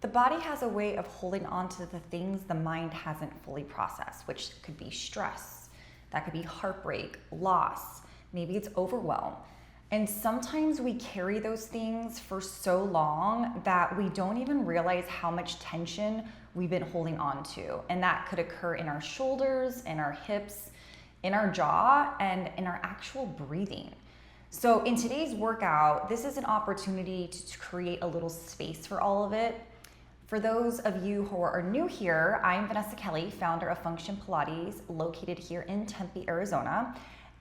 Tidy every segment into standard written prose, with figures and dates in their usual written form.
The body has a way of holding on to the things the mind hasn't fully processed, which could be stress, that could be heartbreak, loss, maybe it's overwhelm. And sometimes we carry those things for so long that we don't even realize how much tension we've been holding on to. And that could occur in our shoulders, in our hips, in our jaw, and in our actual breathing. So in today's workout, this is an opportunity to create a little space for all of it. For those of you who are new here, I'm Vanessa Kelly, founder of Function Pilates, located here in Tempe, Arizona.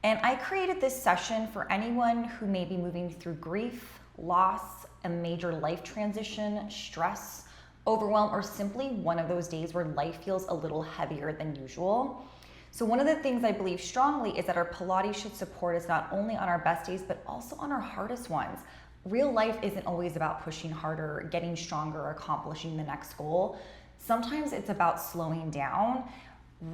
And I created this session for anyone who may be moving through grief, loss, a major life transition, stress, overwhelm, or simply one of those days where life feels a little heavier than usual. So one of the things I believe strongly is that our Pilates should support us not only on our best days, but also on our hardest ones. Real life isn't always about pushing harder, getting stronger, or accomplishing the next goal. Sometimes it's about slowing down,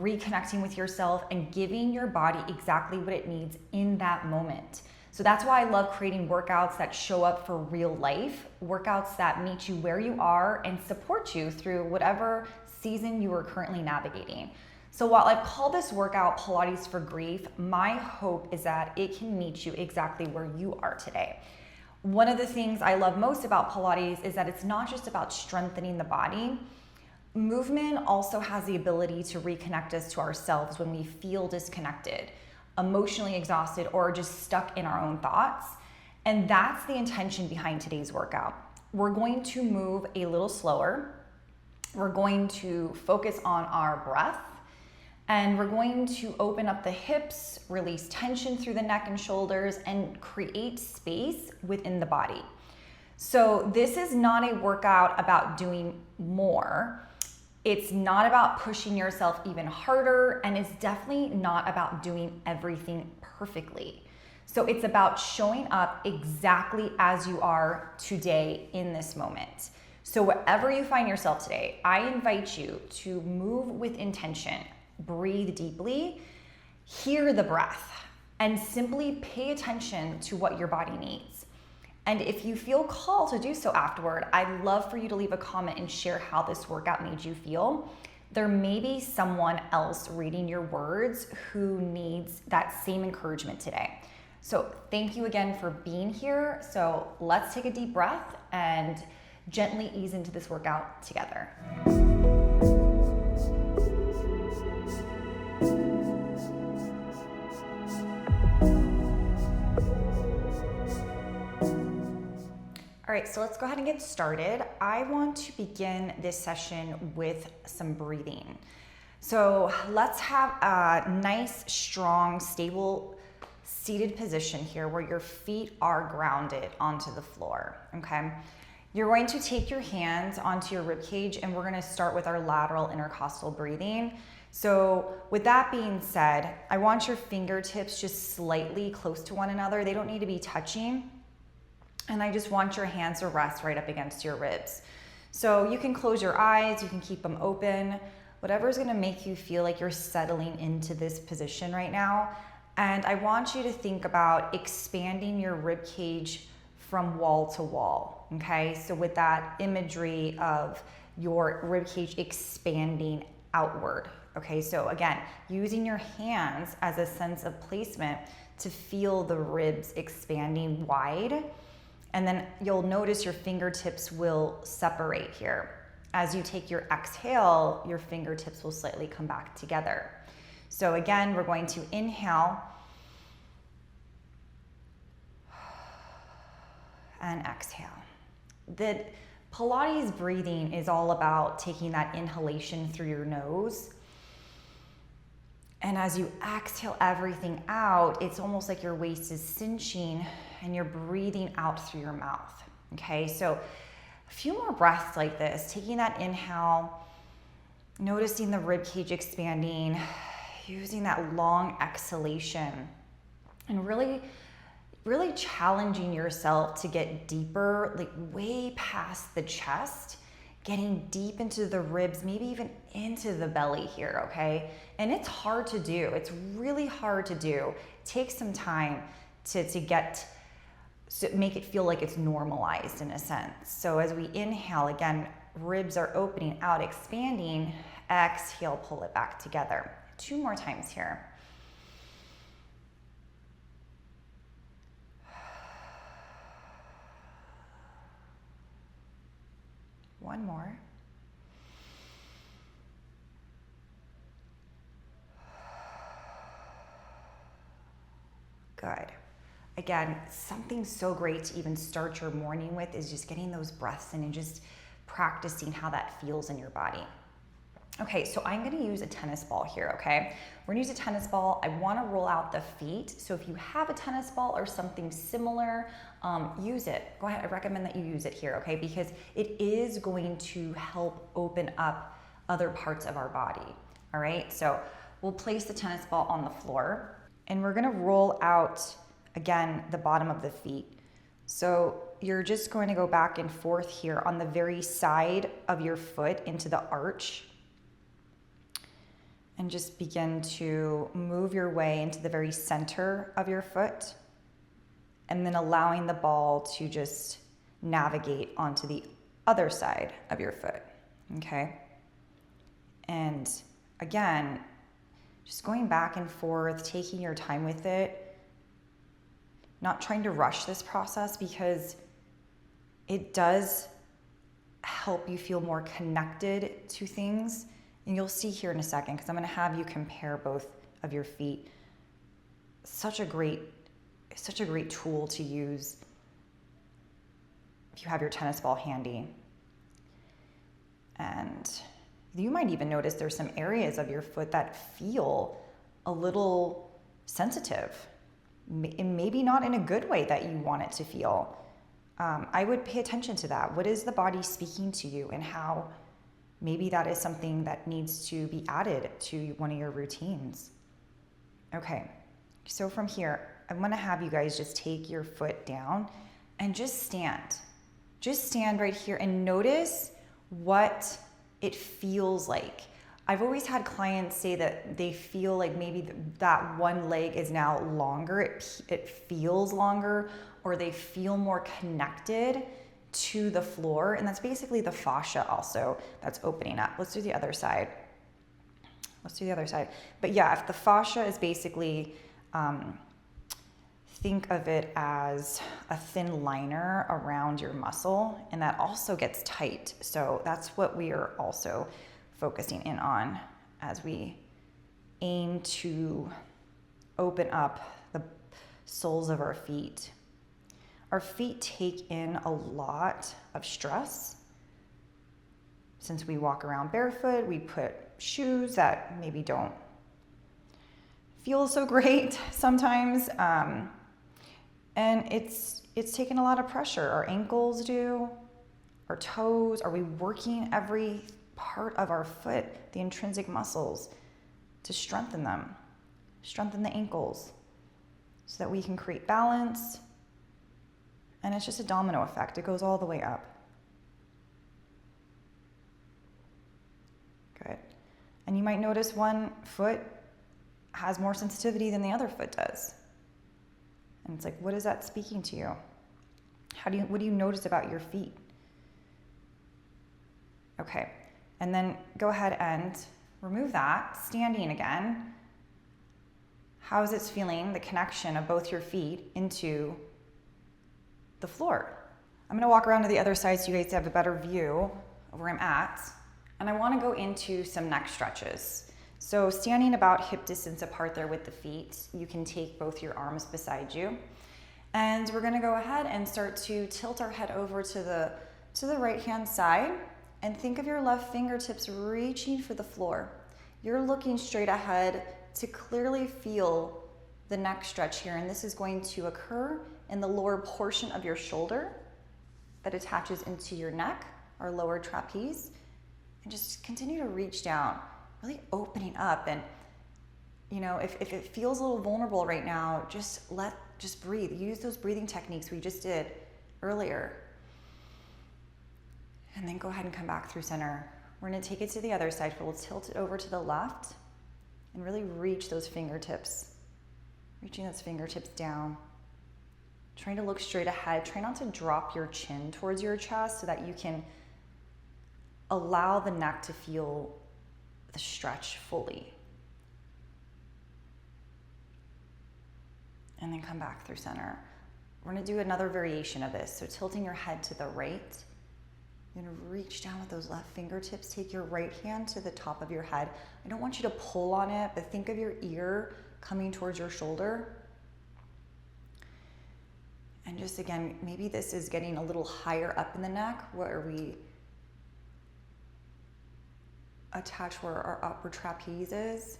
reconnecting with yourself, and giving your body exactly what it needs in that moment. So that's why I love creating workouts that show up for real life, workouts that meet you where you are and support you through whatever season you are currently navigating. So while I've called this workout Pilates for Grief, my hope is that it can meet you exactly where you are today. One of the things I love most about Pilates is that it's not just about strengthening the body. Movement also has the ability to reconnect us to ourselves when we feel disconnected, emotionally exhausted, or just stuck in our own thoughts. And that's the intention behind today's workout. We're going to move a little slower. We're going to focus on our breath. And we're going to open up the hips, release tension through the neck and shoulders, and create space within the body. So this is not a workout about doing more. It's not about pushing yourself even harder, and it's definitely not about doing everything perfectly. So it's about showing up exactly as you are today in this moment. So wherever you find yourself today, I invite you to move with intention. Breathe deeply, hear the breath, and simply pay attention to what your body needs. And if you feel called to do so afterward, I'd love for you to leave a comment and share how this workout made you feel. There may be someone else reading your words who needs that same encouragement today. So thank you again for being here. So let's take a deep breath and gently ease into this workout together. All right, so let's go ahead and get started. I want to begin this session with some breathing. So let's have a nice, strong, stable, seated position here where your feet are grounded onto the floor, okay? You're going to take your hands onto your rib cage, and we're gonna start with our lateral intercostal breathing. So with that being said, I want your fingertips just slightly close to one another. They don't need to be touching. And I just want your hands to rest right up against your ribs. So you can close your eyes, you can keep them open, whatever's gonna make you feel like you're settling into this position right now. And I want you to think about expanding your rib cage from wall to wall, okay? So with that imagery of your rib cage expanding outward, okay? So again, using your hands as a sense of placement to feel the ribs expanding wide. And then you'll notice your fingertips will separate here. As you take your exhale, your fingertips will slightly come back together. So again, we're going to inhale and exhale. The Pilates breathing is all about taking that inhalation through your nose. And as you exhale everything out, it's almost like your waist is cinching and you're breathing out through your mouth, okay? So a few more breaths like this, taking that inhale, noticing the rib cage expanding, using that long exhalation, and really challenging yourself to get deeper, like way past the chest, getting deep into the ribs, maybe even into the belly here, okay? And it's hard to do. It's really hard to do. It takes some time to get so make it feel like it's normalized in a sense. So as we inhale, again, ribs are opening out, expanding. Exhale, pull it back together. 2 more times here. One more. Good. Again, something so great to even start your morning with is just getting those breaths in and just practicing how that feels in your body. Okay, so I'm gonna use a tennis ball here, okay? We're gonna use a tennis ball. I wanna roll out the feet. So if you have a tennis ball or something similar, use it. Go ahead, I recommend that you use it here, okay? Because it is going to help open up other parts of our body, all right? So we'll place the tennis ball on the floor and we're gonna roll out, again, the bottom of the feet. So you're just going to go back and forth here on the very side of your foot into the arch. And just begin to move your way into the very center of your foot, and then allowing the ball to just navigate onto the other side of your foot, okay? And again, just going back and forth, taking your time with it, not trying to rush this process, because it does help you feel more connected to things. And you'll see here in a second, because I'm going to have you compare both of your feet. Such a great tool to use if you have your tennis ball handy. And you might even notice there's some areas of your foot that feel a little sensitive, maybe not in a good way that you want it to feel. I would pay attention to that. What is the body speaking to you, and how maybe that is something that needs to be added to one of your routines. Okay, so from here, I'm gonna have you guys just take your foot down and just stand. Just stand right here and notice what it feels like. I've always had clients say that they feel like maybe that one leg is now longer, it feels longer, or they feel more connected to the floor, and that's basically the fascia also that's opening up. Let's do the other side. But yeah, if the fascia is basically, think of it as a thin liner around your muscle, and that also gets tight. So that's what we are also focusing in on as we aim to open up the soles of our feet. Our feet take in a lot of stress. Since we walk around barefoot, we put shoes that maybe don't feel so great sometimes. And it's taken a lot of pressure. Our ankles do, our toes. Are we working every part of our foot, the intrinsic muscles, to strengthen them, strengthen the ankles, so that we can create balance? And it's just a domino effect. It goes all the way up. Good. And you might notice one foot has more sensitivity than the other foot does. And it's like, what is that speaking to you? What do you notice about your feet? Okay. And then go ahead and remove that, standing again. How is it feeling, the connection of both your feet into the floor? I'm gonna walk around to the other side so you guys have a better view of where I'm at. And I wanna go into some neck stretches. So standing about hip distance apart there with the feet, you can take both your arms beside you. And we're gonna go ahead and start to tilt our head over to the right-hand side, and think of your left fingertips reaching for the floor. You're looking straight ahead to clearly feel the neck stretch here, and this is going to occur in the lower portion of your shoulder that attaches into your neck, our lower trapeze, and just continue to reach down, really opening up. And you know, if it feels a little vulnerable right now, just breathe. Use those breathing techniques we just did earlier. And then go ahead and come back through center. We're gonna take it to the other side. We'll tilt it over to the left and really reach those fingertips, reaching those fingertips down. Trying to look straight ahead. Try not to drop your chin towards your chest so that you can allow the neck to feel the stretch fully. And then come back through center. We're gonna do another variation of this. So tilting your head to the right. You're gonna reach down with those left fingertips. Take your right hand to the top of your head. I don't want you to pull on it, but think of your ear coming towards your shoulder. And just again, maybe this is getting a little higher up in the neck where we attach where our upper trapeze is.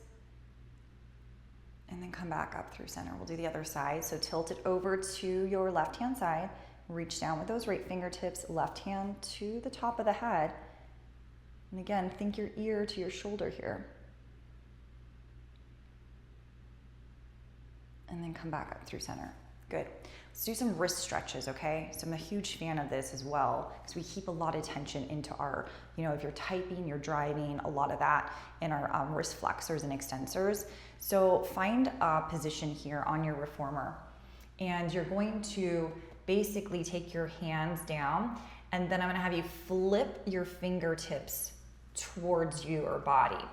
And then come back up through center. We'll do the other side. So tilt it over to your left-hand side. Reach down with those right fingertips, left hand to the top of the head. And again, think your ear to your shoulder here. And then come back up through center. Good. Let's do some wrist stretches, okay? So I'm a huge fan of this as well because we keep a lot of tension into our, if you're typing, you're driving, a lot of that in our wrist flexors and extensors. So find a position here on your reformer and you're going to basically take your hands down and then I'm gonna have you flip your fingertips towards your body.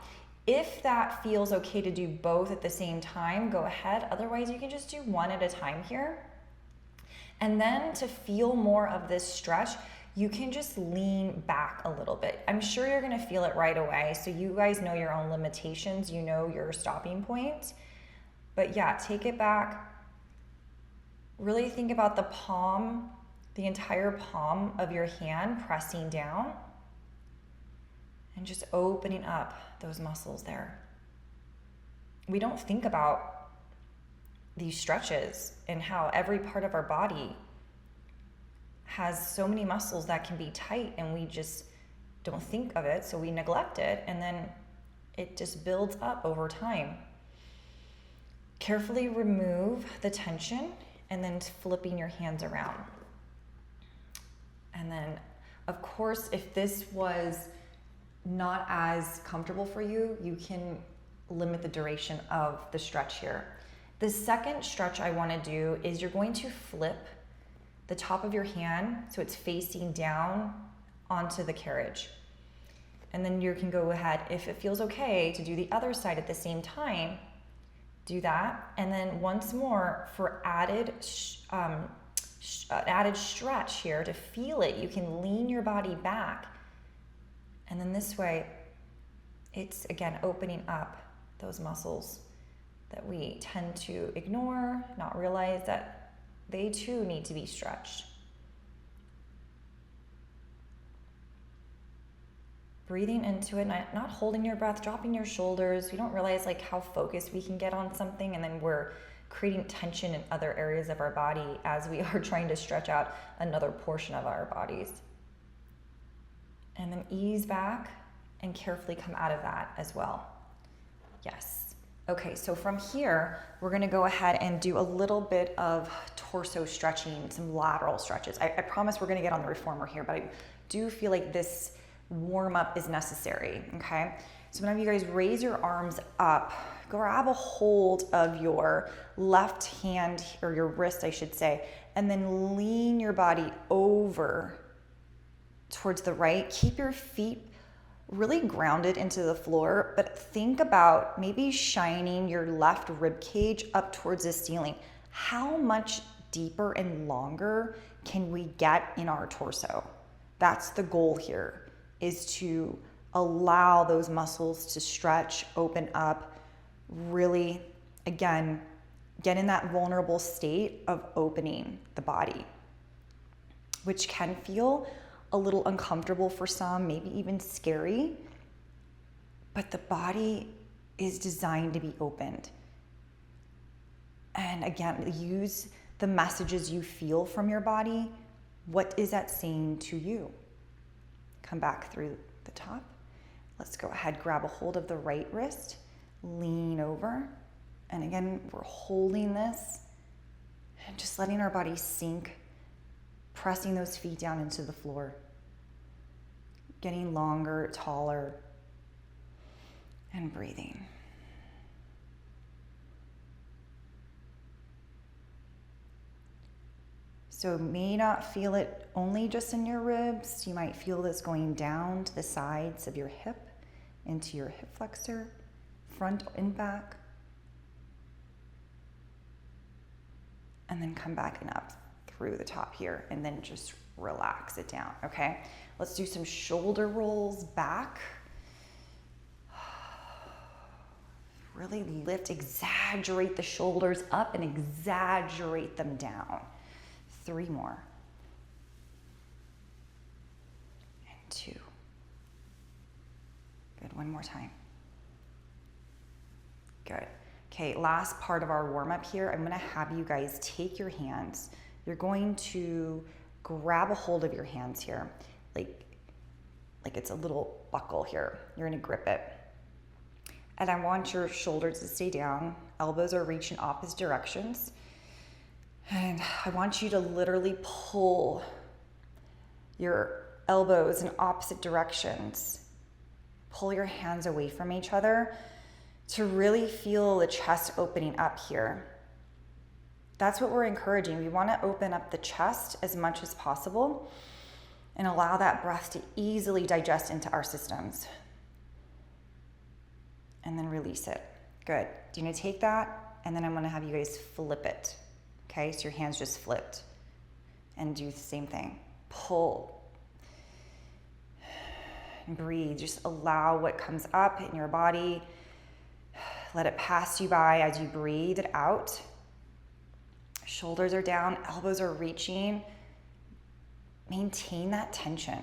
If that feels okay to do both at the same time, go ahead. Otherwise, you can just do one at a time here. And then to feel more of this stretch, you can just lean back a little bit. I'm sure you're gonna feel it right away. So you guys know your own limitations, you know your stopping point. But yeah, take it back. Really think about the palm, the entire palm of your hand pressing down and just opening up those muscles there. We don't think about these stretches and how every part of our body has so many muscles that can be tight and we just don't think of it, so we neglect it and then it just builds up over time. Carefully remove the tension and then flipping your hands around. And then, of course, if this was not as comfortable for you, you can limit the duration of the stretch here. The second stretch I want to do is you're going to flip the top of your hand so it's facing down onto the carriage. And then you can go ahead, if it feels okay, to do the other side at the same time, do that. And then once more for added stretch here, to feel it, you can lean your body back. And then this way, it's again opening up those muscles that we tend to ignore, not realize that they too need to be stretched. Breathing into it, not holding your breath, dropping your shoulders. We don't realize like how focused we can get on something and then we're creating tension in other areas of our body as we are trying to stretch out another portion of our bodies. And then ease back and carefully come out of that as well. Yes. Okay, so from here, we're gonna go ahead and do a little bit of torso stretching, some lateral stretches. I promise we're gonna get on the reformer here, but I do feel like this warm up is necessary, okay? So whenever you guys raise your arms up, grab a hold of your left hand, or your wrist, I should say, and then lean your body over towards the right. Keep your feet really grounded into the floor, but think about maybe shining your left rib cage up towards the ceiling. How much deeper and longer can we get in our torso? That's the goal here, is to allow those muscles to stretch, open up, really, again, get in that vulnerable state of opening the body, which can feel a little uncomfortable for some, maybe even scary, but the body is designed to be opened. And again, use the messages you feel from your body. What is that saying to you? Come back through the top. Let's go ahead, grab a hold of the right wrist, lean over. And again, we're holding this and just letting our body sink, pressing those feet down into the floor, getting longer, taller, and breathing. So you may not feel it only just in your ribs. You might feel this going down to the sides of your hip, into your hip flexor, front and back. And then come back and up through the top here, and then just relax it down, okay? Let's do some shoulder rolls back. Really lift, exaggerate the shoulders up and exaggerate them down. 3 more. And 2. Good, 1 more time. Good. Okay, last part of our warm-up here, I'm gonna have you guys take your hands. You're going to grab a hold of your hands here, like it's a little buckle here. You're gonna grip it. And I want your shoulders to stay down. Elbows are reaching opposite directions. And I want you to literally pull your elbows in opposite directions. Pull your hands away from each other to really feel the chest opening up here. That's what we're encouraging. We want to open up the chest as much as possible and allow that breath to easily digest into our systems. And then release it. Good. Do you want to take that? And then I'm going to have you guys flip it. Okay, so your hands just flipped. And do the same thing. Pull. And breathe. Just allow what comes up in your body. Let it pass you by as you breathe it out. Shoulders are down, elbows are reaching. Maintain that tension.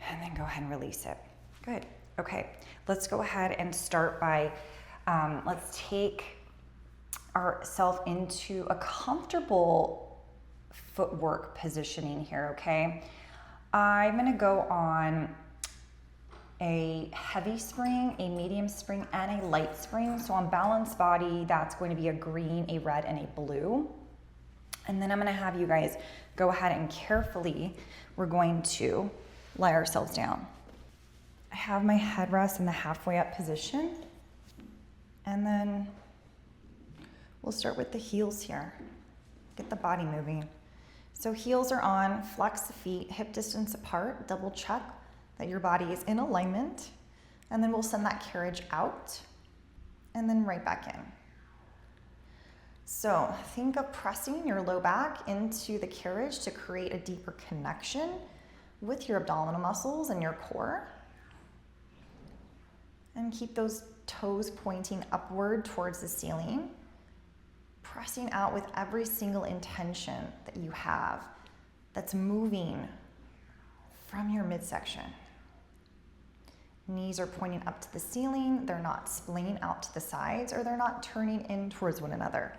And then go ahead and release it. Good. Okay, let's go ahead and start by, let's take ourselves into a comfortable footwork positioning here, okay? I'm gonna go on a heavy spring, a medium spring, and a light spring. So on balanced body, that's going to be a green, a red, and a blue. And then I'm gonna have you guys go ahead and carefully, we're going to lie ourselves down. I have my headrest in the halfway up position. And then we'll start with the heels here. Get the body moving. So heels are on, flex the feet, hip distance apart, double check that your body is in alignment. And then we'll send that carriage out and then right back in. So think of pressing your low back into the carriage to create a deeper connection with your abdominal muscles and your core. And keep those toes pointing upward towards the ceiling. Pressing out with every single intention that you have that's moving from your midsection. Knees are pointing up to the ceiling. They're not splaying out to the sides, or they're not turning in towards one another.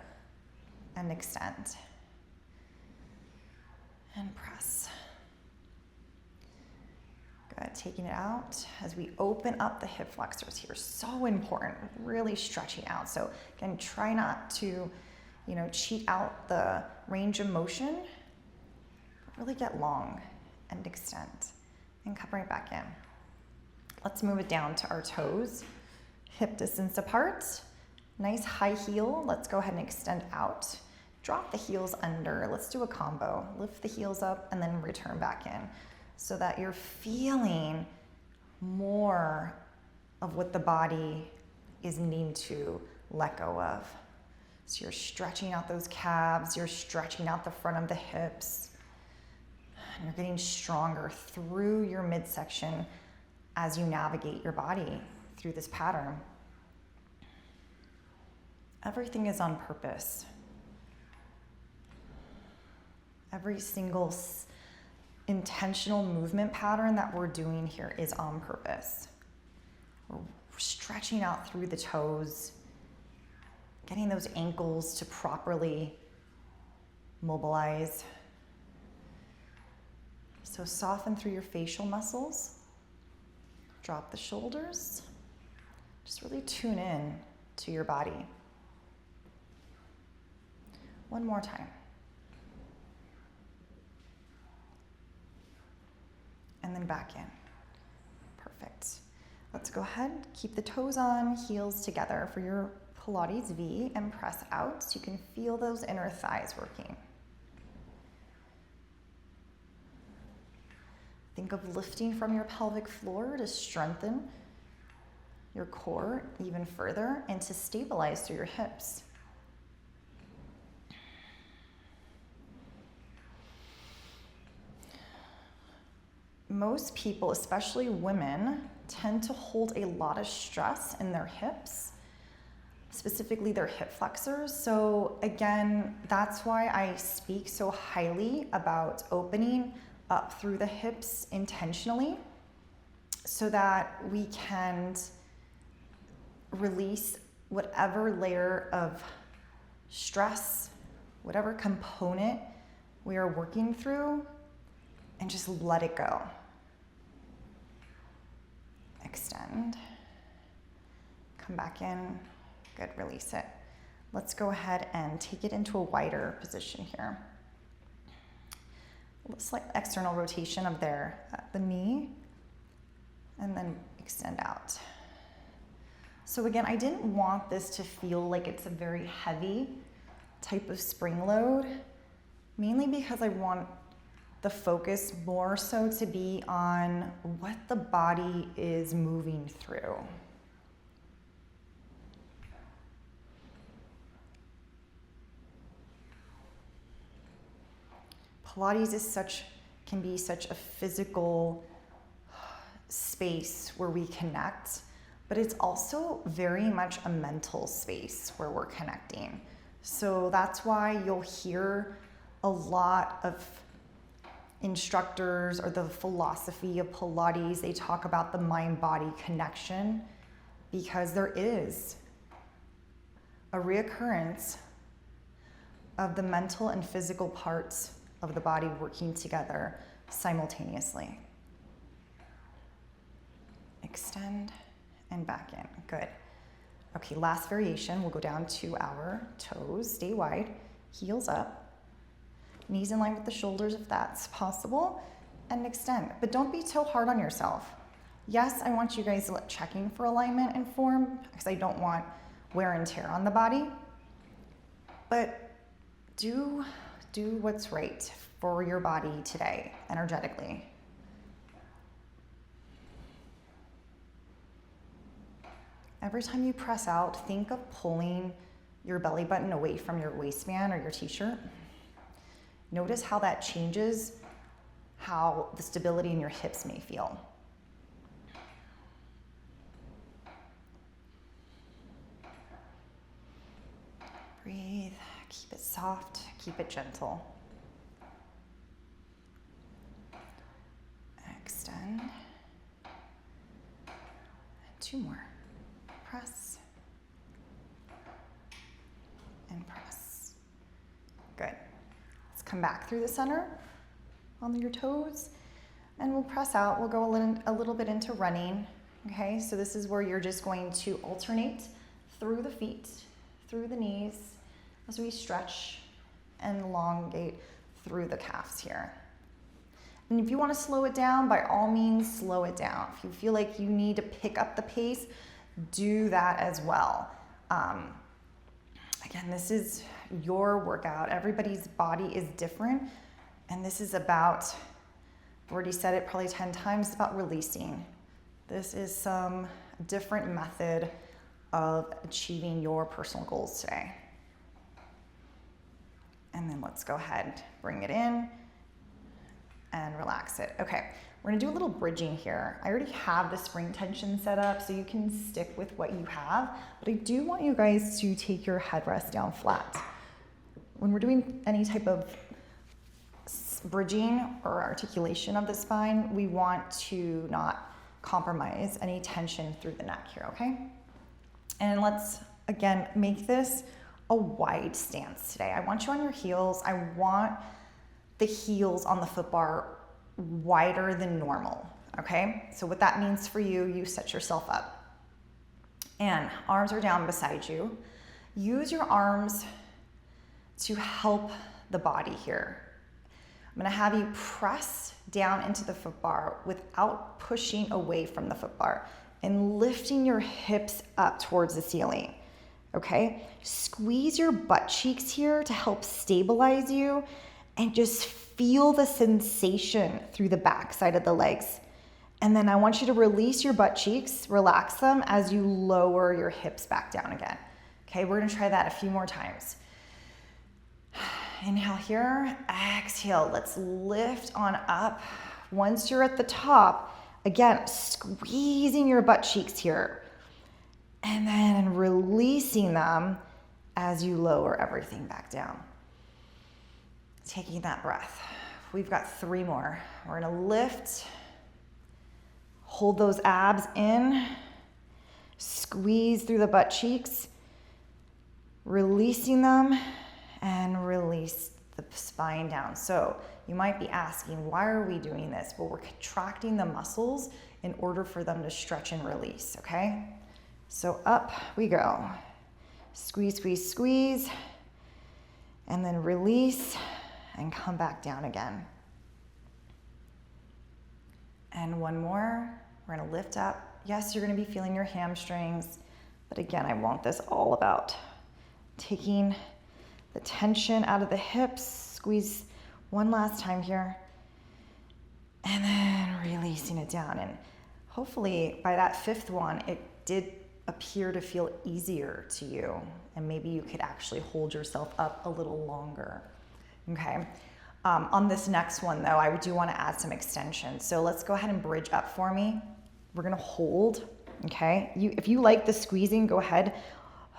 And extend. And press. Good, taking it out as we open up the hip flexors here. So important, really stretching out. So again, try not to, cheat out the range of motion. Really get long and extend. And come right back in. Let's move it down to our toes. Hip distance apart. Nice high heel. Let's go ahead and extend out. Drop the heels under. Let's do a combo. Lift the heels up and then return back in so that you're feeling more of what the body is needing to let go of. So you're stretching out those calves. You're stretching out the front of the hips. And you're getting stronger through your midsection as you navigate your body through this pattern. Everything is on purpose. Every single intentional movement pattern that we're doing here is on purpose. We're stretching out through the toes, getting those ankles to properly mobilize. So soften through your facial muscles. Drop the shoulders. Just really tune in to your body. One more time. And then back in. Perfect. Let's go ahead, keep the toes on, heels together for your Pilates V and press out so you can feel those inner thighs working. Think of lifting from your pelvic floor to strengthen your core even further and to stabilize through your hips. Most people, especially women, tend to hold a lot of stress in their hips, specifically their hip flexors. So again, that's why I speak so highly about opening up through the hips intentionally so that we can release whatever layer of stress, whatever component we are working through, and just let it go. Extend. Come back in. Good, release it. Let's go ahead and take it into a wider position here. Slight external rotation of the knee, and then extend out. So again, I didn't want this to feel like it's a very heavy type of spring load, mainly because I want the focus more so to be on what the body is moving through. Pilates can be such a physical space where we connect, but it's also very much a mental space where we're connecting. So that's why you'll hear a lot of instructors or the philosophy of Pilates, they talk about the mind-body connection, because there is a reoccurrence of the mental and physical parts of the body working together simultaneously. Extend and back in. Good. Okay, last variation. We'll go down to our toes. Stay wide, heels up. Knees in line with the shoulders if that's possible, and extend. But don't be too hard on yourself. Yes, I want you guys checking for alignment and form because I don't want wear and tear on the body, but do what's right for your body today, energetically. Every time you press out, think of pulling your belly button away from your waistband or your t-shirt. Notice how that changes how the stability in your hips may feel. Breathe, keep it soft, keep it gentle. Extend. And 2 more. Press. And press. Good. Come back through the center on your toes, and we'll press out. We'll go a little bit into running. Okay, so this is where you're just going to alternate through the feet, through the knees, as we stretch and elongate through the calves here. And if you want to slow it down, by all means, slow it down. If you feel like you need to pick up the pace, do that as well. Again, this is your workout. Everybody's body is different, and this is about, I've already said it probably 10 times, it's about releasing. This is some different method of achieving your personal goals today. And then let's go ahead, bring it in and relax it. Okay, we're gonna do a little bridging here. I already have the spring tension set up, so you can stick with what you have, but I do want you guys to take your headrest down flat. When we're doing any type of bridging or articulation of the spine, we want to not compromise any tension through the neck here, okay? And let's, again, make this a wide stance today. I want you on your heels. I want the heels on the foot bar wider than normal, okay? So what that means for you, you set yourself up. And arms are down beside you. Use your arms to help the body here. I'm gonna have you press down into the foot bar without pushing away from the foot bar and lifting your hips up towards the ceiling, okay? Squeeze your butt cheeks here to help stabilize you and just feel the sensation through the back side of the legs. And then I want you to release your butt cheeks, relax them as you lower your hips back down again. Okay, we're gonna try that a few more times. Inhale here, exhale. Let's lift on up. Once you're at the top, again, squeezing your butt cheeks here. And then releasing them as you lower everything back down. Taking that breath. We've got 3 more. We're gonna lift. Hold those abs in. Squeeze through the butt cheeks. Releasing them and release the spine down. So you might be asking, why are we doing this? Well, we're contracting the muscles in order for them to stretch and release, okay? So up we go. Squeeze, squeeze, squeeze. And then release and come back down again. And one more. We're gonna lift up. Yes, you're gonna be feeling your hamstrings, but again, I want this all about taking the tension out of the hips. Squeeze one last time here. And then releasing it down. And hopefully by that 5th one, it did appear to feel easier to you. And maybe you could actually hold yourself up a little longer. Okay. On this next one though, I do want to add some extension. So let's go ahead and bridge up for me. We're going to hold. Okay. If you like the squeezing, go ahead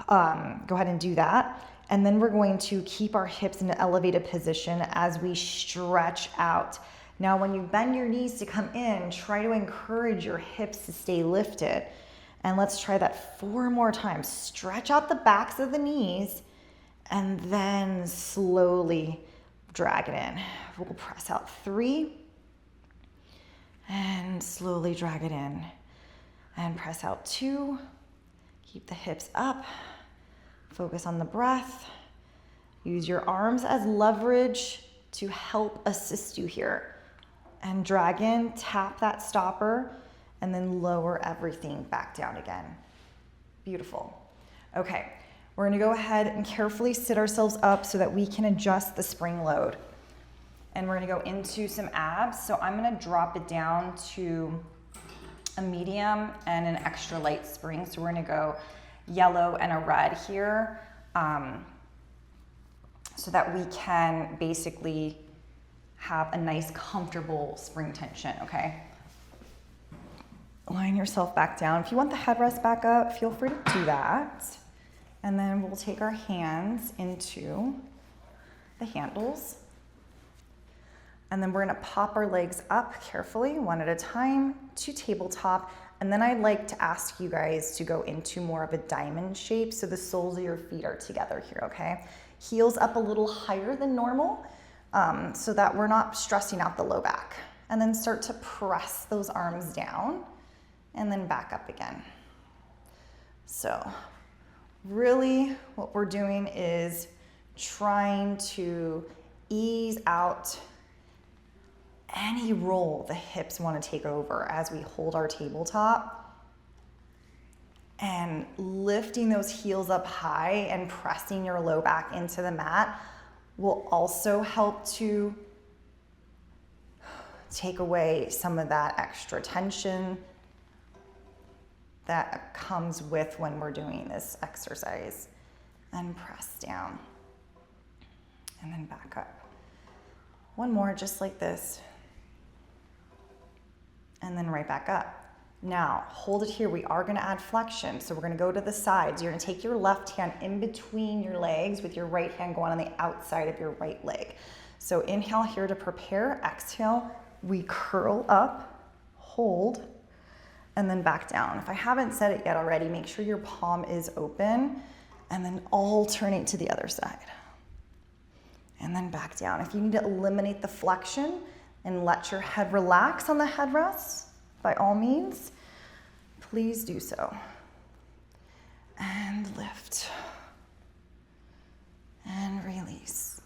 and do that. And then we're going to keep our hips in an elevated position as we stretch out. Now, when you bend your knees to come in, try to encourage your hips to stay lifted. And let's try that 4 more times. Stretch out the backs of the knees and then slowly drag it in. We'll press out 3 and slowly drag it in. And press out 2. Keep the hips up. Focus on the breath. Use your arms as leverage to help assist you here. And drag in, tap that stopper, and then lower everything back down again. Beautiful. Okay, we're gonna go ahead and carefully sit ourselves up so that we can adjust the spring load. And we're gonna go into some abs. So I'm gonna drop it down to a medium and an extra light spring. So we're gonna go yellow and a red here so that we can basically have a nice comfortable spring tension, okay? Line yourself back down. If you want the headrest back up, feel free to do that. And then we'll take our hands into the handles. And then we're gonna pop our legs up carefully, one at a time, to tabletop. And then I'd like to ask you guys to go into more of a diamond shape so the soles of your feet are together here, okay? Heels up a little higher than normal so that we're not stressing out the low back. And then start to press those arms down and then back up again. So really what we're doing is trying to ease out any role the hips want to take over as we hold our tabletop, and lifting those heels up high and pressing your low back into the mat will also help to take away some of that extra tension that comes with when we're doing this exercise. And press down and then back up. One more just like this. And then right back up. Now, hold it here. We are gonna add flexion. So we're gonna go to the sides. You're gonna take your left hand in between your legs with your right hand going on the outside of your right leg. So inhale here to prepare. Exhale, we curl up, hold, and then back down. If I haven't said it yet already, make sure your palm is open and then alternate to the other side. And then back down. If you need to eliminate the flexion and let your head relax on the headrest, by all means, please do so. And lift. And release.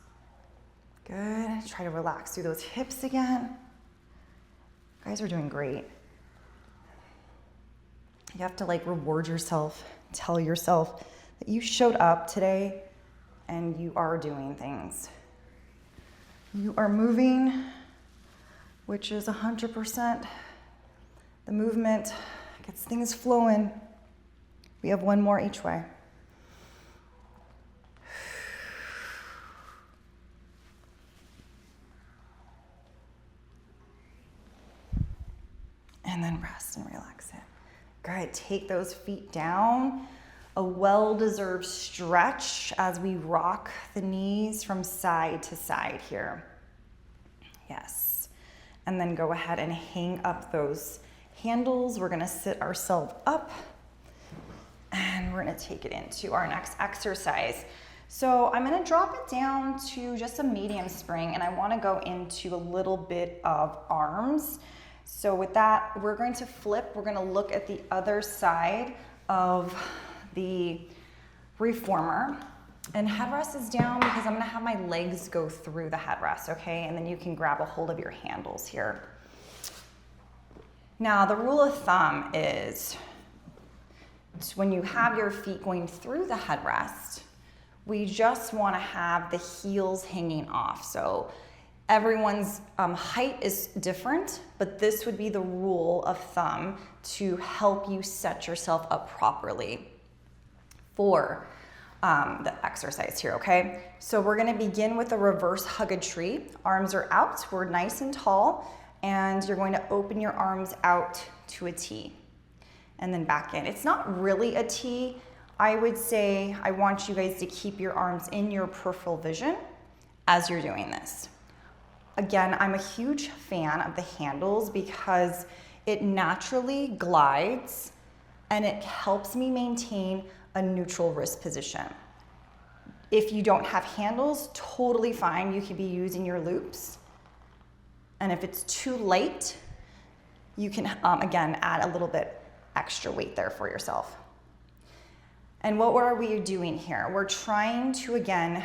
Good. Try to relax through those hips again. You guys are doing great. You have to like reward yourself, tell yourself that you showed up today and you are doing things. You are moving, which is 100%. The movement gets things flowing. We have one more each way. And then rest and relax it. Good, take those feet down. A well-deserved stretch as we rock the knees from side to side here. Yes. And then go ahead and hang up those handles. We're gonna sit ourselves up and we're gonna take it into our next exercise. So I'm gonna drop it down to just a medium spring and I wanna go into a little bit of arms. So with that, we're going to flip. We're gonna look at the other side of the reformer. And headrest is down because I'm gonna have my legs go through the headrest, okay? And then you can grab a hold of your handles here. Now, the rule of thumb is when you have your feet going through the headrest, we just wanna have the heels hanging off. So everyone's height is different, but this would be the rule of thumb to help you set yourself up properly for the exercise here, okay? So we're gonna begin with a reverse hug a tree. Arms are out, we're nice and tall, and you're going to open your arms out to a T and then back in. It's not really a T. I would say I want you guys to keep your arms in your peripheral vision as you're doing this. Again, I'm a huge fan of the handles because it naturally glides and it helps me maintain a neutral wrist position. If you don't have handles, totally fine. You could be using your loops. And if it's too light, you can, again, add a little bit extra weight there for yourself. And what are we doing here? We're trying to, again,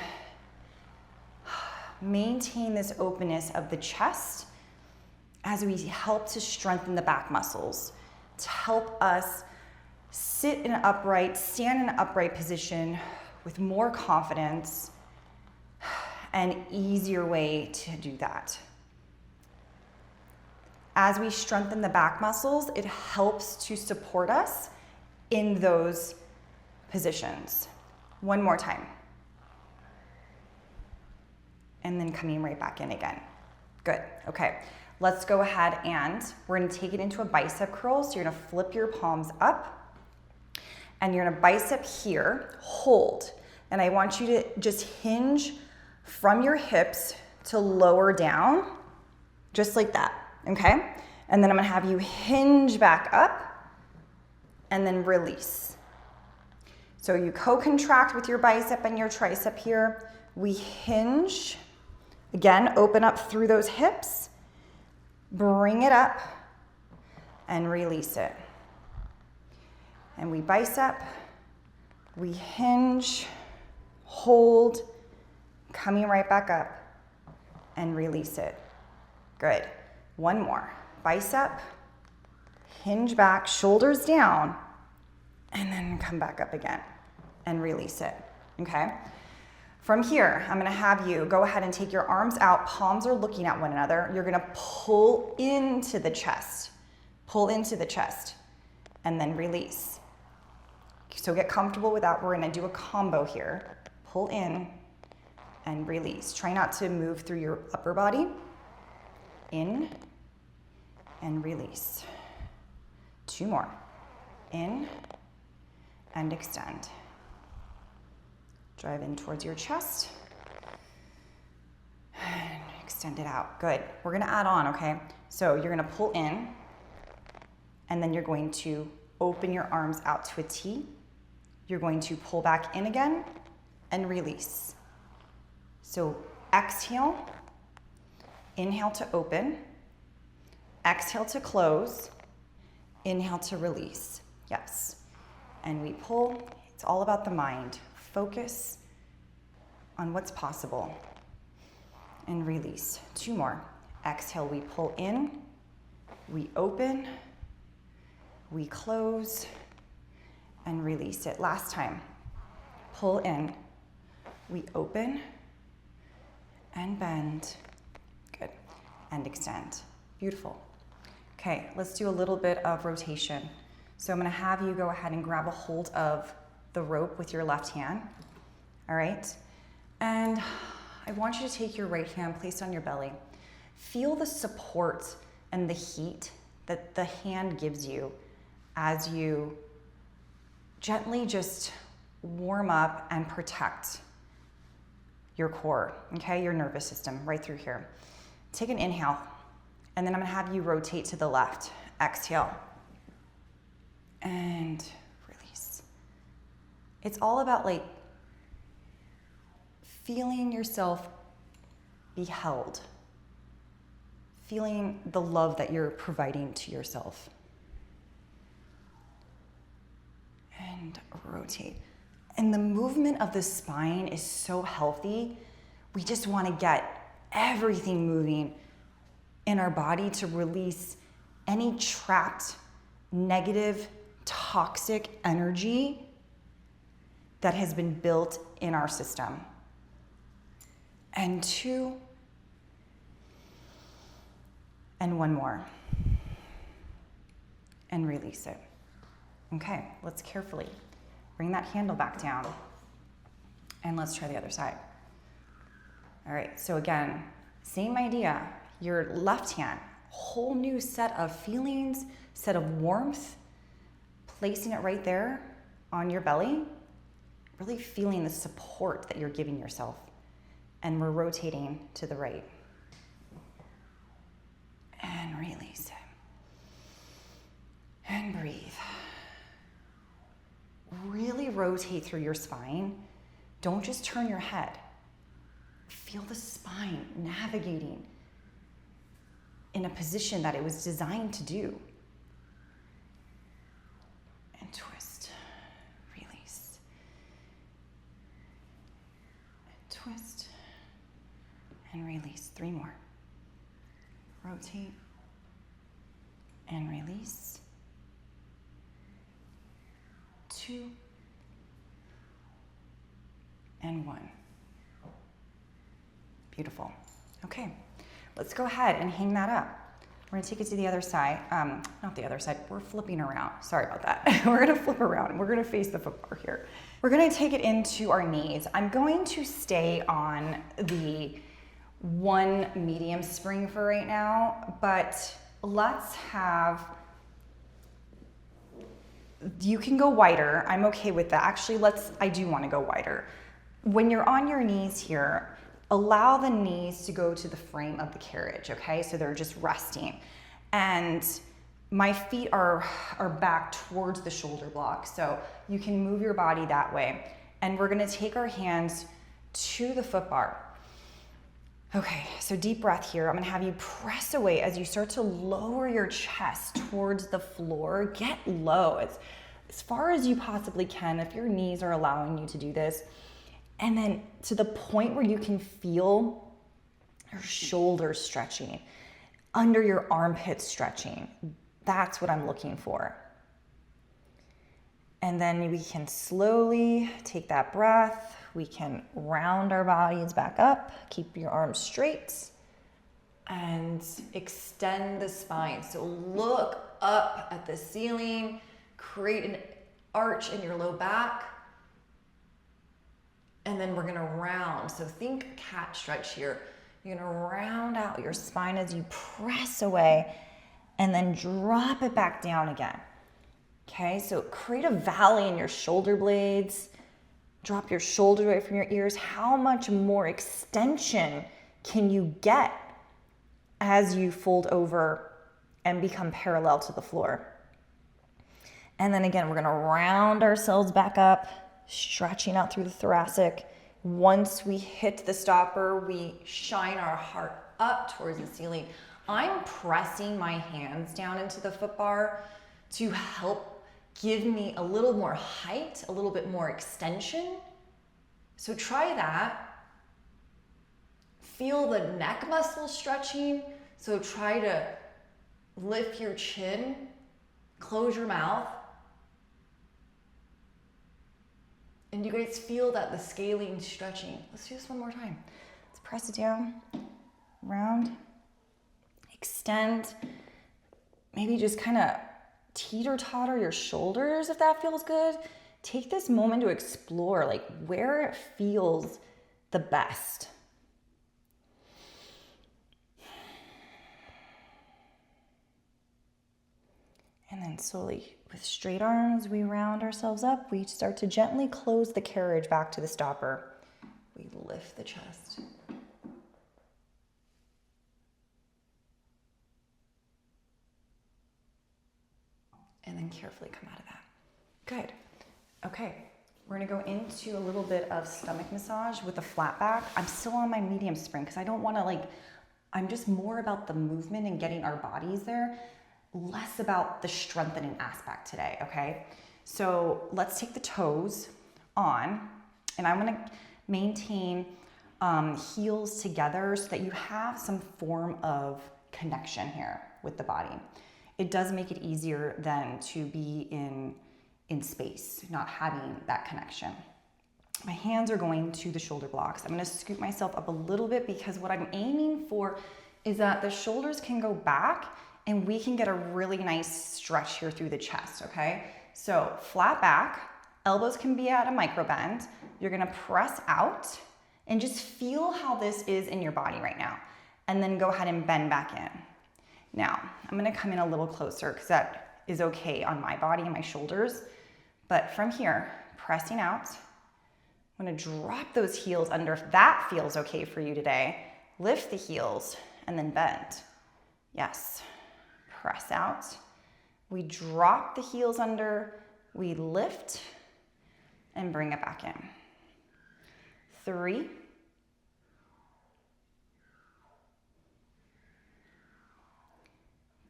maintain this openness of the chest as we help to strengthen the back muscles, to help us sit in an upright, stand in an upright position with more confidence, an easier way to do that. As we strengthen the back muscles, it helps to support us in those positions. One more time. And then coming right back in again. Good, okay. Let's go ahead and we're gonna take it into a bicep curl. So you're gonna flip your palms up and you're gonna bicep here, hold. And I want you to just hinge from your hips to lower down, just like that, okay? And then I'm gonna have you hinge back up and then release. So you co-contract with your bicep and your tricep here. We hinge, again, open up through those hips, bring it up and release it. And we bicep, we hinge, hold, coming right back up and release it. Good. One more. Bicep, hinge back, shoulders down, and then come back up again and release it, okay? From here, I'm gonna have you go ahead and take your arms out, palms are looking at one another. You're gonna pull into the chest, and then release. So get comfortable with that. We're gonna do a combo here. Pull in and release. Try not to move through your upper body. In and release. Two more. In and extend. Drive in towards your chest. And extend it out. Good. We're gonna add on, okay? So you're gonna pull in, and then you're going to open your arms out to a T. You're going to pull back in again and release. So exhale, inhale to open, exhale to close, inhale to release. Yes. And we pull. It's all about the mind. Focus on what's possible and release. Two more. Exhale, we pull in, we open, we close, and release it. Last time. pull in. We open and bend. Good. And extend. Beautiful. Okay, let's do a little bit of rotation. So I'm gonna have you go ahead and grab a hold of the rope with your left hand. All right? And I want you to take your right hand, place it on your belly. Feel the support and the heat that the hand gives you as you gently just warm up and protect your core, okay? Your nervous system right through here. Take an inhale, and then I'm gonna have you rotate to the left. Exhale, and release. It's all about like feeling yourself be held, feeling the love that you're providing to yourself. And rotate. And the movement of the spine is so healthy. We just want to get everything moving in our body to release any trapped, negative, toxic energy that has been built in our system. And 2, and 1 more. And release it. Okay, let's carefully bring that handle back down. And let's try the other side. All right, so again, same idea. Your left hand, whole new set of feelings, set of warmth, placing it right there on your belly, really feeling the support that you're giving yourself. And we're rotating to the right. And release it. And breathe. Really rotate through your spine. Don't just turn your head. Feel the spine navigating in a position that it was designed to do. And twist. Release. And twist. And release. 3 more. Rotate. And release. 2 and 1. Beautiful. Okay, let's go ahead and hang that up. We're gonna take it to the other side. Not the other side, we're flipping around. Sorry about that. We're gonna flip around and we're gonna face the footbar here. We're gonna take it into our knees. I'm going to stay on the 1 medium spring for right now, but let's have, you can go wider. I'm okay with that. Actually, I do want to go wider. When you're on your knees here, allow the knees to go to the frame of the carriage, okay? So they're just resting. And my feet are back towards the shoulder block. So you can move your body that way. And we're gonna take our hands to the foot bar. Okay, so deep breath here. I'm gonna have you press away as you start to lower your chest towards the floor. Get low as far as you possibly can if your knees are allowing you to do this. And then to the point where you can feel your shoulders stretching, under your armpits stretching. That's what I'm looking for. And then we can slowly take that breath. We can round our bodies back up. Keep your arms straight and extend the spine. So look up at the ceiling, create an arch in your low back. And then we're gonna round. So think cat stretch here. You're gonna round out your spine as you press away and then drop it back down again. Okay, so create a valley in your shoulder blades. Drop your shoulders away from your ears. How much more extension can you get as you fold over and become parallel to the floor? And then again, we're gonna round ourselves back up, stretching out through the thoracic. Once we hit the stopper, we shine our heart up towards the ceiling. I'm pressing my hands down into the foot bar to help give me a little more height, a little bit more extension. So try that. Feel the neck muscle stretching. So try to lift your chin, close your mouth. And you guys feel that, the scaling, stretching. Let's do this one more time. Let's press it down, round, extend. Maybe just kind of teeter-totter your shoulders if that feels good. Take this moment to explore like where it feels the best. And then slowly, with straight arms, we round ourselves up. We start to gently close the carriage back to the stopper. We lift the chest. And then carefully come out of that. Good. Okay, we're gonna go into a little bit of stomach massage with a flat back. I'm still on my medium spring because I don't wanna I'm just more about the movement and getting our bodies there, less about the strengthening aspect today, okay? So let's take the toes on, and I'm gonna maintain heels together so that you have some form of connection here with the body. It does make it easier than to be in space, not having that connection. My hands are going to the shoulder blocks. I'm gonna scoop myself up a little bit because what I'm aiming for is that the shoulders can go back and we can get a really nice stretch here through the chest, okay? So flat back, elbows can be at a micro bend. You're gonna press out and just feel how this is in your body right now. And then go ahead and bend back in. Now, I'm gonna come in a little closer because that is okay on my body and my shoulders. But from here, pressing out, I'm gonna drop those heels under if that feels okay for you today. Lift the heels and then bend. Yes, press out. We drop the heels under, we lift and bring it back in. 3,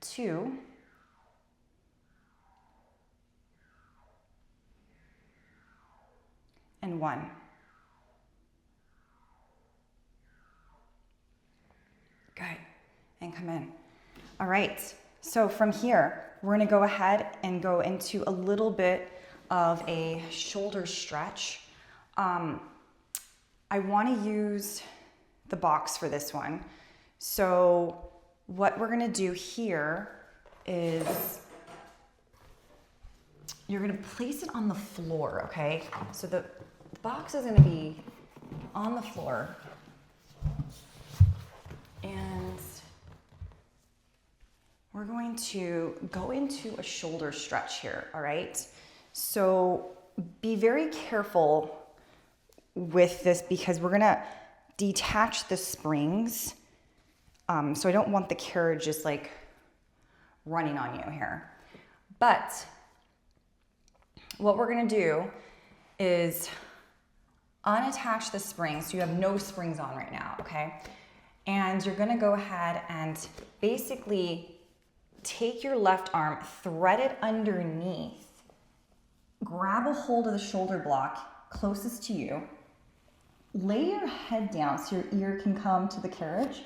2, and 1. Good, and come in. All right, so from here, we're gonna go ahead and go into a little bit of a shoulder stretch. I wanna use the box for this one. So what we're gonna do here is you're gonna place it on the floor, okay? So the box is gonna be on the floor, and we're going to go into a shoulder stretch here, all right? So be very careful with this because we're gonna detach the springs. So I don't want the carriage just like running on you here. But what we're gonna do is unattach the springs. So you have no springs on right now, okay? And you're gonna go ahead and basically take your left arm, thread it underneath, grab a hold of the shoulder block closest to you, lay your head down so your ear can come to the carriage,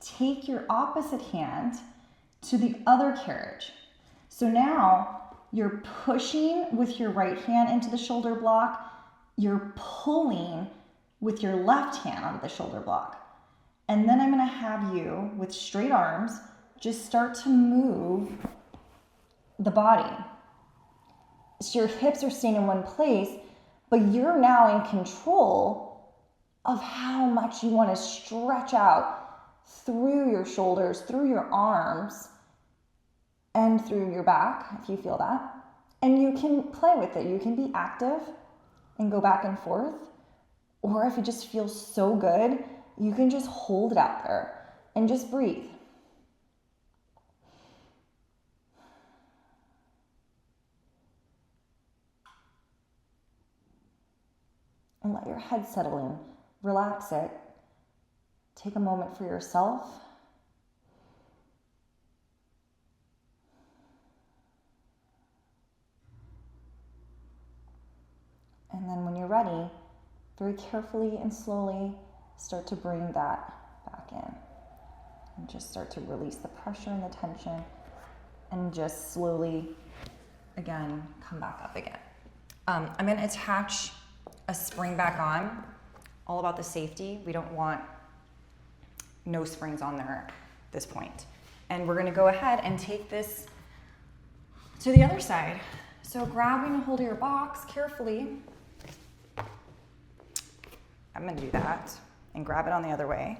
take your opposite hand to the other carriage. So now you're pushing with your right hand into the shoulder block, you're pulling with your left hand onto the shoulder block. And then I'm gonna have you, with straight arms, just start to move the body. So your hips are staying in one place, but you're now in control of how much you wanna stretch out through your shoulders, through your arms, and through your back, if you feel that. And you can play with it. You can be active and go back and forth. Or if it just feels so good, you can just hold it out there and just breathe. And let your head settle in. Relax it. Take a moment for yourself. And then when you're ready, very carefully and slowly start to bring that back in. And just start to release the pressure and the tension. And just slowly, again, come back up again. I'm going to attach a spring back on, all about the safety. We don't want no springs on there at this point. And we're gonna go ahead and take this to the other side. So grabbing a hold of your box carefully. I'm gonna do that and grab it on the other way.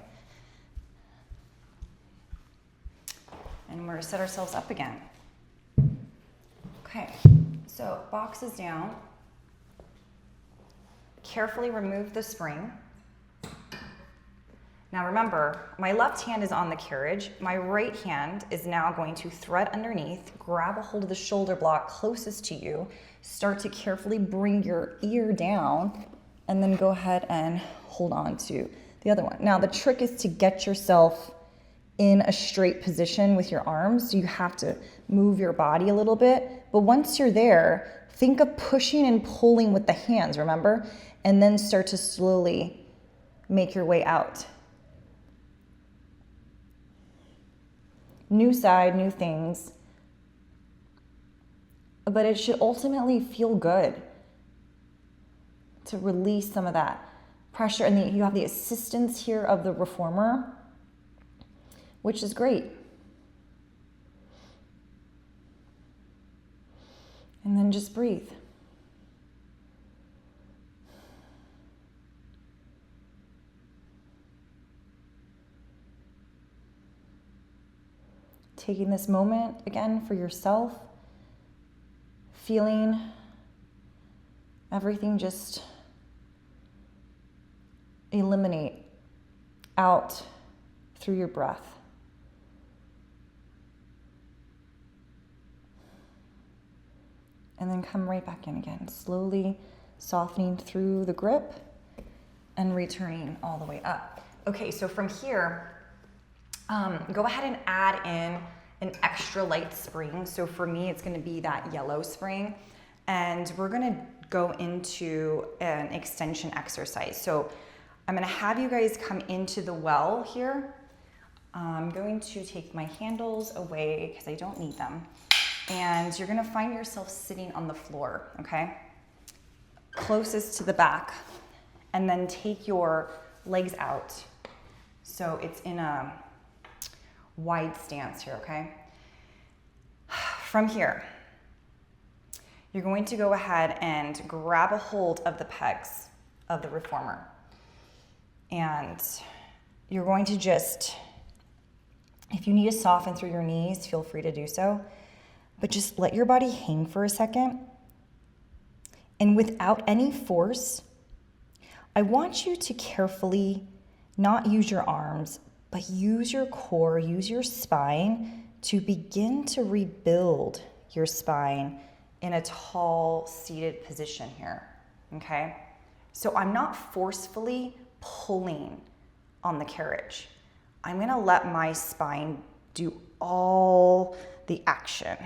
And we're gonna set ourselves up again. Okay, so box is down. Carefully remove the spring. Now remember, my left hand is on the carriage. My right hand is now going to thread underneath, grab a hold of the shoulder block closest to you, start to carefully bring your ear down, and then go ahead and hold on to the other one. Now the trick is to get yourself in a straight position with your arms. So you have to move your body a little bit. But once you're there, think of pushing and pulling with the hands, remember? And then start to slowly make your way out. New side, new things. But it should ultimately feel good to release some of that pressure. And you have the assistance here of the reformer, which is great. And then just breathe. Taking this moment again for yourself, feeling everything just eliminate out through your breath. And then come right back in again, slowly softening through the grip and returning all the way up. Okay, so from here, go ahead and add in an extra light spring. So for me, it's gonna be that yellow spring. And we're gonna go into an extension exercise. So I'm gonna have you guys come into the well here. I'm going to take my handles away because I don't need them. And you're gonna find yourself sitting on the floor, okay? Closest to the back. And then take your legs out. So it's in a wide stance here, okay? From here, you're going to go ahead and grab a hold of the pegs of the reformer. And you're going to just, if you need to soften through your knees, feel free to do so. But just let your body hang for a second. And without any force, I want you to carefully not use your arms, but use your core, use your spine to begin to rebuild your spine in a tall seated position here, okay? So I'm not forcefully pulling on the carriage. I'm gonna let my spine do all the action,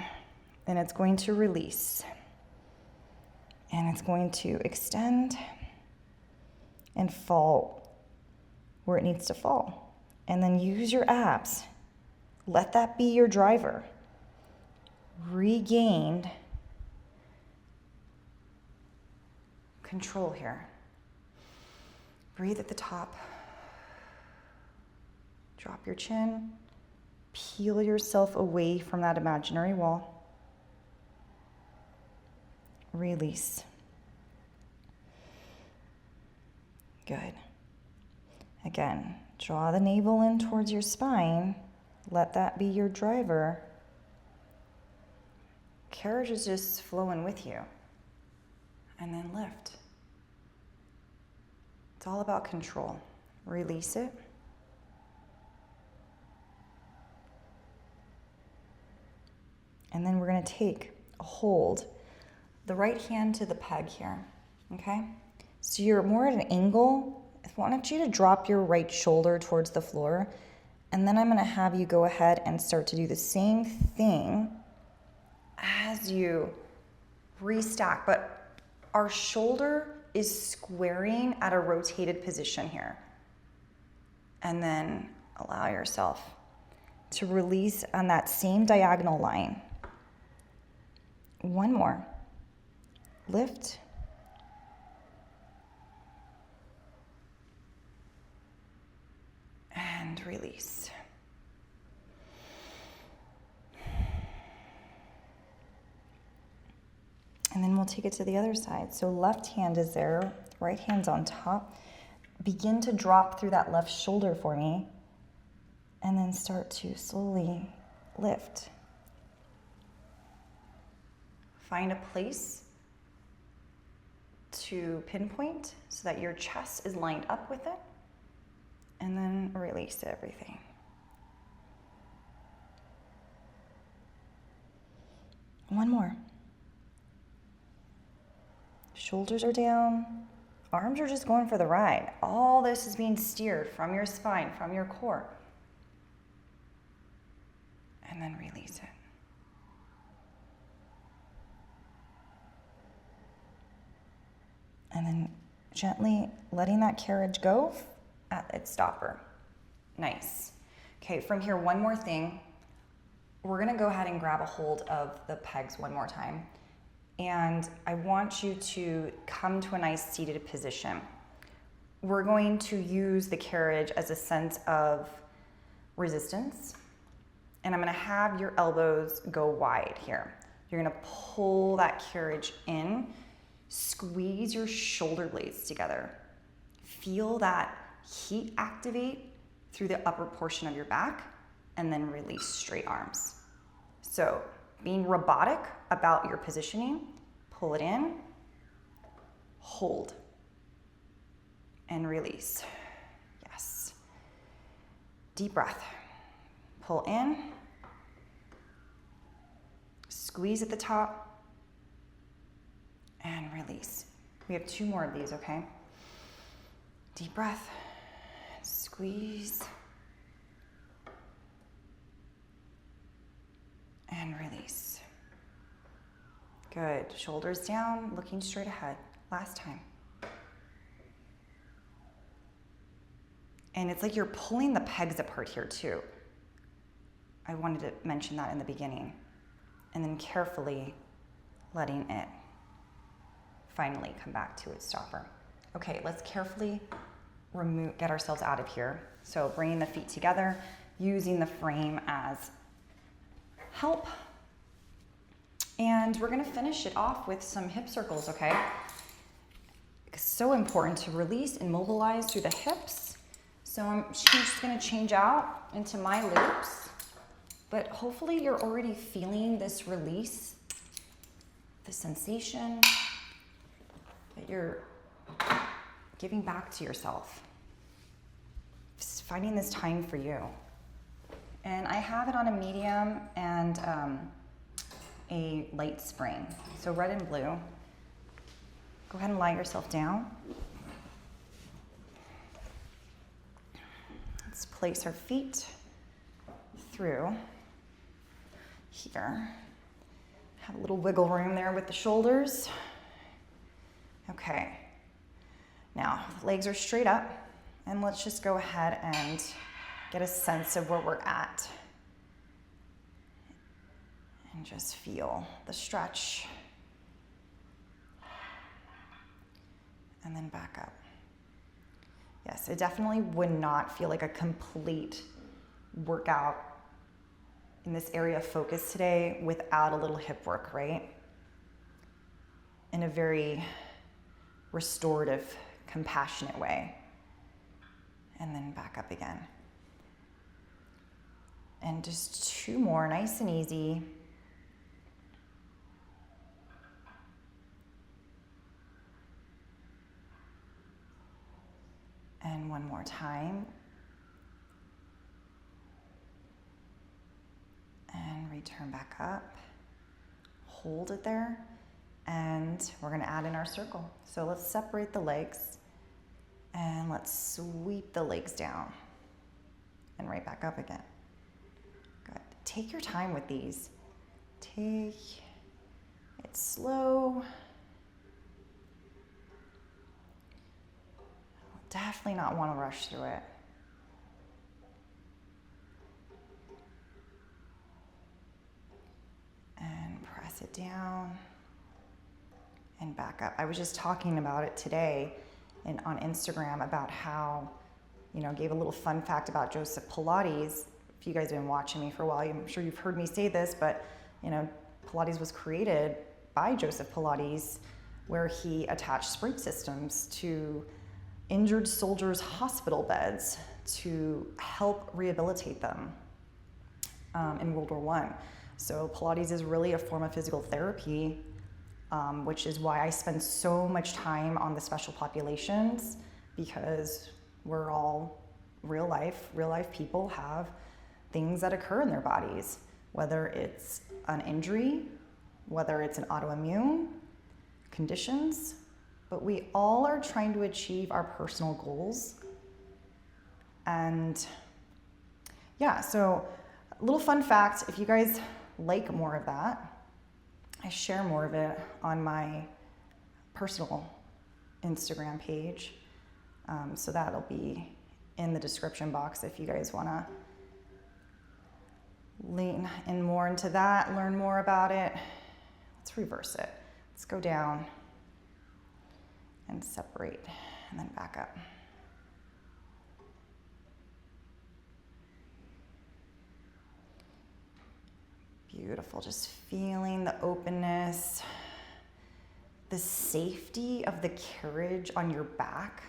and it's going to release, and it's going to extend and fall where it needs to fall. And then use your abs. Let that be your driver. Regained control here. Breathe at the top. Drop your chin. Peel yourself away from that imaginary wall. Release. Good. Again, draw the navel in towards your spine. Let that be your driver. Carriage is just flowing with you. And then lift. It's all about control. Release it. And then we're going to take a hold, the right hand to the peg here, okay? So you're more at an angle. I want you to drop your right shoulder towards the floor, and then I'm going to have you go ahead and start to do the same thing as you restack, but our shoulder is squaring at a rotated position here. And then allow yourself to release on that same diagonal line. One more. Lift. and release. And then we'll take it to the other side. So left hand is there, right hand's on top. Begin to drop through that left shoulder for me, and then start to slowly lift. Find a place to pinpoint so that your chest is lined up with it, and then release everything. One more. Shoulders are down, arms are just going for the ride. All this is being steered from your spine, from your core. And then release it. And then gently letting that carriage go at its stopper. Nice. Okay, from here, one more thing. We're gonna go ahead and grab a hold of the pegs one more time. And I want you to come to a nice seated position. We're going to use the carriage as a sense of resistance. And I'm gonna have your elbows go wide here. You're gonna pull that carriage in, squeeze your shoulder blades together. Feel that heat activate through the upper portion of your back, and then release straight arms. So being robotic about your positioning, pull it in, hold, and release. Yes. Deep breath. Pull in, squeeze at the top, and release. We have 2 more of these, okay? Deep breath, squeeze, and release. Good. Shoulders down, looking straight ahead. Last time. And it's like you're pulling the pegs apart here too. I wanted to mention that in the beginning. And then carefully letting it finally come back to its stopper. Okay, let's carefully get ourselves out of here. So bringing the feet together, using the frame as help. And we're gonna finish it off with some hip circles, okay? It's so important to release and mobilize through the hips. So I'm just gonna change out into my loops, but hopefully you're already feeling this release, the sensation that you're giving back to yourself. Just finding this time for you. And I have it on a medium and a light spring. So red and blue. Go ahead and lie yourself down. Let's place our feet through here. Have a little wiggle room there with the shoulders. Okay. Now, legs are straight up, and let's just go ahead and get a sense of where we're at. And just feel the stretch. And then back up. Yes, it definitely would not feel like a complete workout in this area of focus today without a little hip work, right? In a very restorative, compassionate way. And then back up again. And just 2 more, nice and easy. And one more time. And return back up. Hold it there. And we're gonna add in our circle. So let's separate the legs and let's sweep the legs down and right back up again. Good. Take your time with these. Take it slow. Definitely not want to rush through it. And press it down and back up. I was just talking about it today on Instagram about how gave a little fun fact about Joseph Pilates. If you guys have been watching me for a while, I'm sure you've heard me say this, but Pilates was created by Joseph Pilates, where he attached spring systems to injured soldiers' hospital beds to help rehabilitate them in World War I. So Pilates is really a form of physical therapy, which is why I spend so much time on the special populations, because we're all real life people have things that occur in their bodies, whether it's an injury, whether it's an autoimmune conditions, but we all are trying to achieve our personal goals. And yeah, so a little fun fact, if you guys like more of that, I share more of it on my personal Instagram page. So that'll be in the description box if you guys want to lean in more into that, learn more about it. Let's reverse it. Let's go down and separate and then back up. Beautiful, just feeling the openness, the safety of the carriage on your back,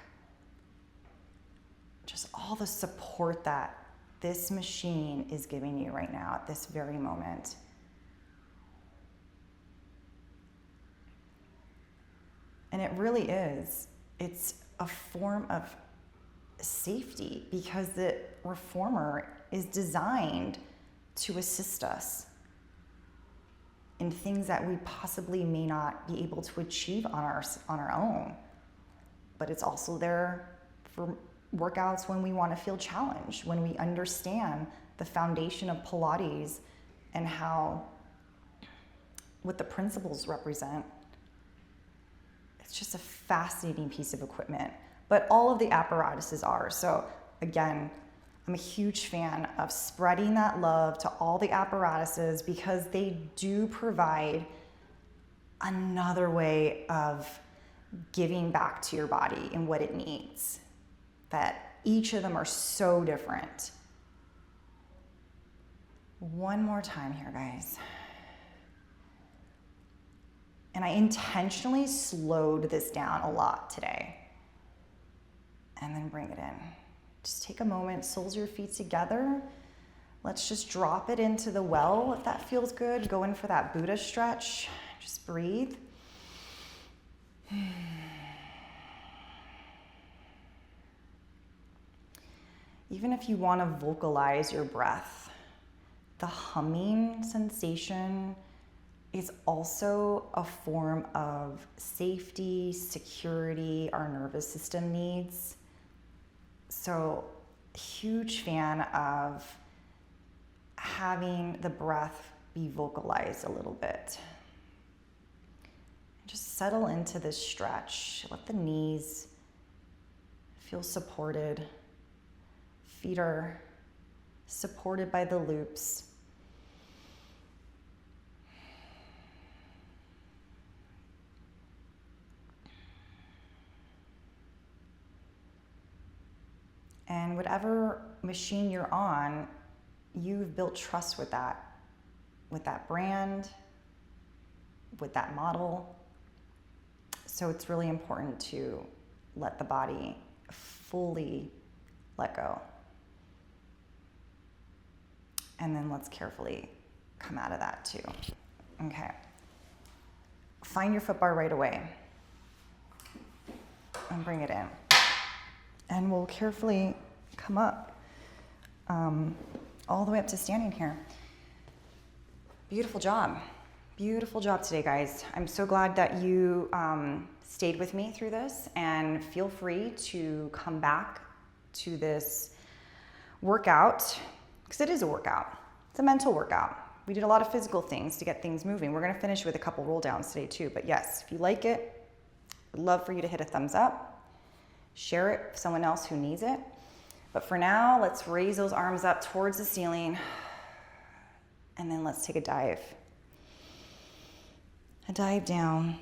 just all the support that this machine is giving you right now at this very moment. And it really is. It's a form of safety because the reformer is designed to assist us in things that we possibly may not be able to achieve on our own. But it's also there for workouts when we want to feel challenged, when we understand the foundation of Pilates and what the principles represent. It's just a fascinating piece of equipment, but all of the apparatuses are. So again, I'm a huge fan of spreading that love to all the apparatuses because they do provide another way of giving back to your body and what it needs. That each of them are so different. One more time here, guys. And I intentionally slowed this down a lot today. And then bring it in. Just take a moment, soles of your feet together. Let's just drop it into the well if that feels good. Go in for that Buddha stretch. Just breathe. Even if you want to vocalize your breath, the humming sensation is also a form of safety, security our nervous system needs. So, huge fan of having the breath be vocalized a little bit. Just settle into this stretch. Let the knees feel supported. Feet are supported by the loops. And whatever machine you're on, you've built trust with that brand, with that model. So it's really important to let the body fully let go. And then let's carefully come out of that too. Okay. Find your foot bar right away and bring it in. And we'll carefully come up all the way up to standing here. Beautiful job. Beautiful job today, guys. I'm so glad that you stayed with me through this, and feel free to come back to this workout, because it is a workout. It's a mental workout. We did a lot of physical things to get things moving. We're gonna finish with a couple roll downs today too, but yes, if you like it, I'd love for you to hit a thumbs up. Share it with someone else who needs it. But for now, let's raise those arms up towards the ceiling, and then let's take a dive. A dive down.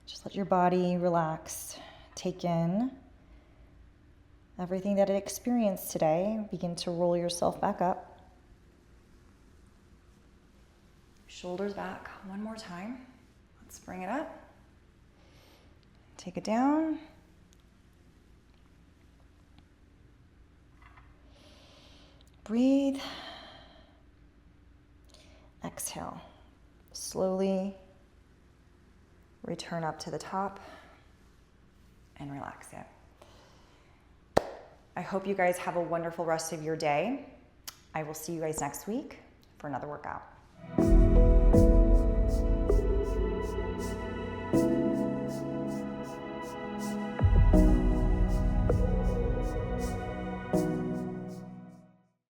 Just let your body relax. Take in everything that it experienced today. Begin to roll yourself back up. Shoulders back one more time. Let's bring it up. Take it down. Breathe. Exhale. Slowly return up to the top and relax it. I hope you guys have a wonderful rest of your day. I will see you guys next week for another workout.